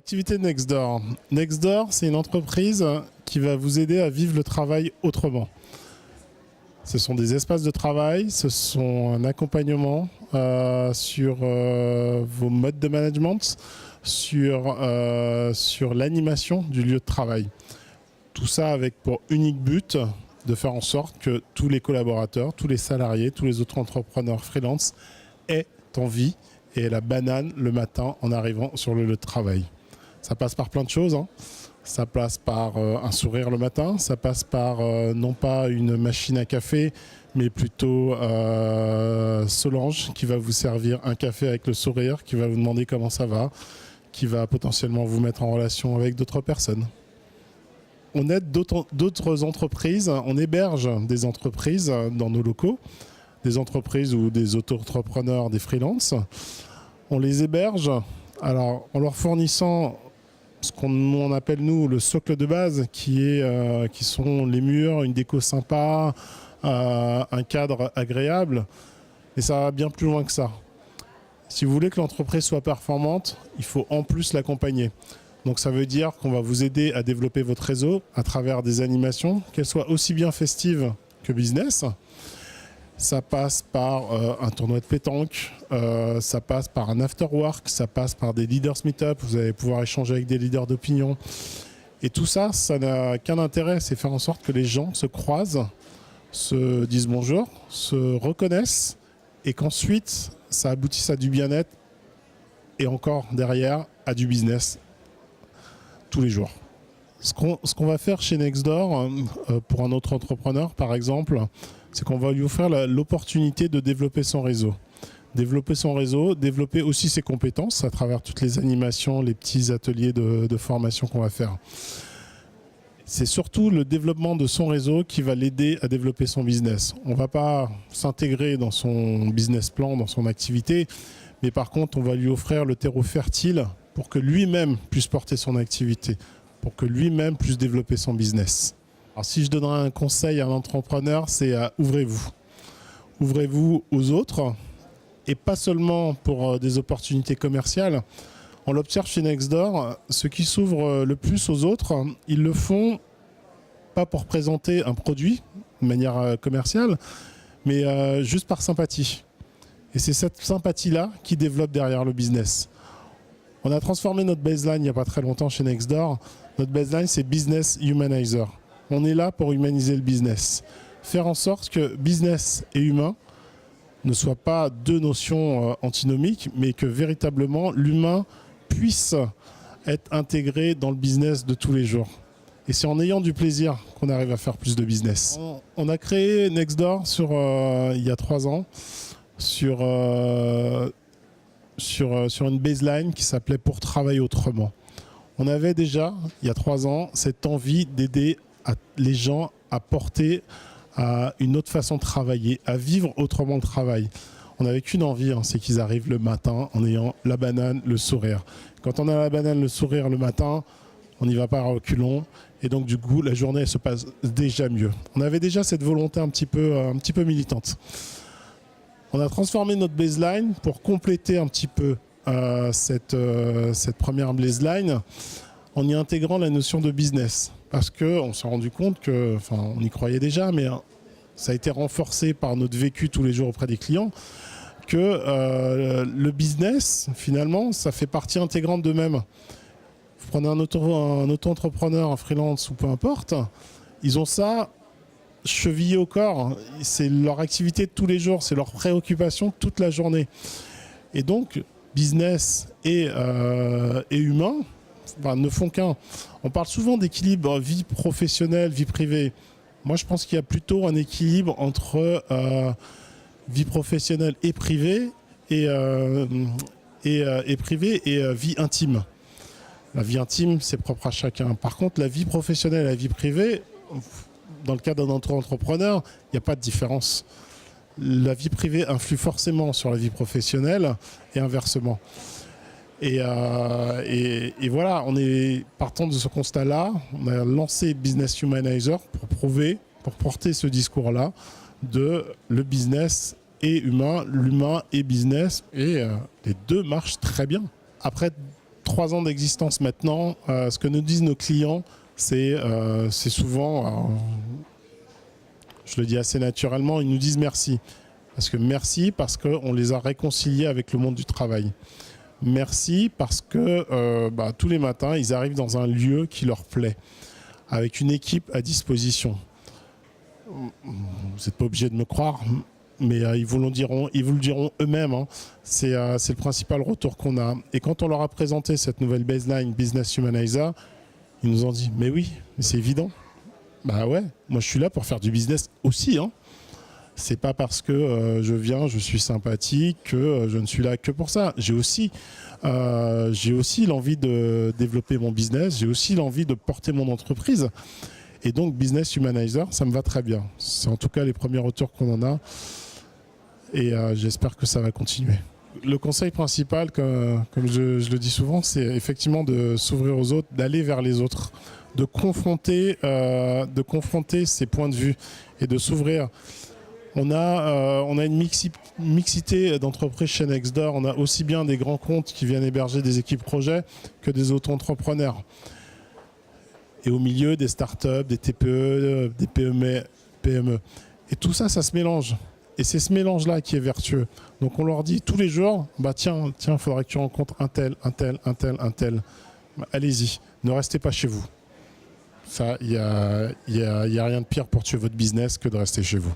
L'activité de Nextdoor. Nextdoor, c'est une entreprise qui va vous aider à vivre le travail autrement. Ce sont des espaces de travail, ce sont un accompagnement sur vos modes de management, sur l'animation du lieu de travail. Tout ça avec pour unique but de faire en sorte que tous les collaborateurs, tous les salariés, tous les autres entrepreneurs freelance aient envie et aient la banane le matin en arrivant sur le lieu de travail. Ça passe par plein de choses, hein. Ça passe par un sourire le matin, ça passe par non pas une machine à café, mais plutôt Solange qui va vous servir un café avec le sourire, qui va vous demander comment ça va, qui va potentiellement vous mettre en relation avec d'autres personnes. On aide d'autres entreprises, on héberge des entreprises dans nos locaux, des entreprises ou des auto-entrepreneurs, des freelances. On les héberge alors, en leur fournissant ce qu'on appelle nous le socle de base, qui sont les murs, une déco sympa, un cadre agréable. Et ça va bien plus loin que ça. Si vous voulez que l'entreprise soit performante, il faut en plus l'accompagner. Donc ça veut dire qu'on va vous aider à développer votre réseau à travers des animations, qu'elles soient aussi bien festives que business. Ça passe par un tournoi de pétanque, ça passe par un after work, ça passe par des leaders meet-up, vous allez pouvoir échanger avec des leaders d'opinion. Et tout ça, ça n'a qu'un intérêt, c'est faire en sorte que les gens se croisent, se disent bonjour, se reconnaissent et qu'ensuite, ça aboutisse à du bien-être et encore derrière, à du business tous les jours. Ce qu'on va faire chez Nextdoor, pour un autre entrepreneur par exemple, c'est qu'on va lui offrir l'opportunité de développer son réseau. Développer son réseau, développer aussi ses compétences à travers toutes les animations, les petits ateliers de formation qu'on va faire. C'est surtout le développement de son réseau qui va l'aider à développer son business. On ne va pas s'intégrer dans son business plan, dans son activité, mais par contre, on va lui offrir le terreau fertile pour que lui-même puisse porter son activité, pour que lui-même puisse développer son business. Alors, si je donnerais un conseil à un entrepreneur, c'est ouvrez-vous. Ouvrez-vous aux autres, et pas seulement pour des opportunités commerciales. On l'observe chez Nextdoor, ceux qui s'ouvrent le plus aux autres, ils le font pas pour présenter un produit de manière commerciale, mais juste par sympathie. Et c'est cette sympathie-là qui développe derrière le business. On a transformé notre baseline il n'y a pas très longtemps chez Nextdoor. Notre baseline, c'est Business Humanizer. On est là pour humaniser le business. Faire en sorte que business et humain ne soient pas deux notions antinomiques, mais que véritablement l'humain puisse être intégré dans le business de tous les jours. Et c'est en ayant du plaisir qu'on arrive à faire plus de business. On a créé Nextdoor il y a 3 ans sur une baseline qui s'appelait « Pour travailler autrement ». On avait déjà, il y a 3 ans, cette envie d'aider les gens à porter à une autre façon de travailler, à vivre autrement le travail. On n'avait qu'une envie, hein, c'est qu'ils arrivent le matin en ayant la banane, le sourire. Quand on a la banane, le sourire le matin, on n'y va pas à reculons. Et donc du coup, la journée elle se passe déjà mieux. On avait déjà cette volonté un petit peu militante. On a transformé notre baseline pour compléter un petit peu cette première baseline en y intégrant la notion de business. Parce qu'on s'est rendu compte que, enfin on y croyait déjà, mais ça a été renforcé par notre vécu tous les jours auprès des clients, que le business, finalement, ça fait partie intégrante d'eux-mêmes. Vous prenez un auto-entrepreneur, un freelance ou peu importe, ils ont ça chevillé au corps. C'est leur activité de tous les jours, c'est leur préoccupation toute la journée. Et donc, business et humain ne font qu'un. On parle souvent d'équilibre vie professionnelle, vie privée. Moi, je pense qu'il y a plutôt un équilibre entre vie professionnelle et privée et vie intime. La vie intime, c'est propre à chacun. Par contre, la vie professionnelle et la vie privée, dans le cas d'un entrepreneur, il n'y a pas de différence. La vie privée influe forcément sur la vie professionnelle et inversement. Et voilà, on est partant de ce constat-là. On a lancé Business Humanizer pour porter ce discours-là de le business et humain, l'humain et business. Et les deux marchent très bien. Après 3 ans d'existence maintenant, ce que nous disent nos clients, c'est souvent, je le dis assez naturellement, ils nous disent merci. Parce qu'on les a réconciliés avec le monde du travail. Merci parce que tous les matins, ils arrivent dans un lieu qui leur plaît, avec une équipe à disposition. Vous n'êtes pas obligé de me croire, mais ils vous le diront eux-mêmes. Hein. C'est le principal retour qu'on a. Et quand on leur a présenté cette nouvelle baseline Business Humanizer, ils nous ont dit « mais oui, mais c'est évident. Bah ouais, moi je suis là pour faire du business aussi. Hein. C'est pas parce que je suis sympathique que je ne suis là que pour ça. J'ai aussi l'envie de développer mon business, j'ai aussi l'envie de porter mon entreprise. Et donc Business Humanizer, ça me va très bien. C'est en tout cas les premiers retours qu'on en a. Et j'espère que ça va continuer. Le conseil principal, comme je le dis souvent, c'est effectivement de s'ouvrir aux autres, d'aller vers les autres, de confronter ses points de vue et de s'ouvrir. On a une mixité d'entreprises chez Nextdoor. On a aussi bien des grands comptes qui viennent héberger des équipes projets que des auto-entrepreneurs. Et au milieu, des startups, des TPE, des PME. Et tout ça, ça se mélange. Et c'est ce mélange-là qui est vertueux. Donc on leur dit tous les jours, tiens, il faudrait que tu rencontres un tel. Allez-y, ne restez pas chez vous. Ça, il y a rien de pire pour tuer votre business que de rester chez vous.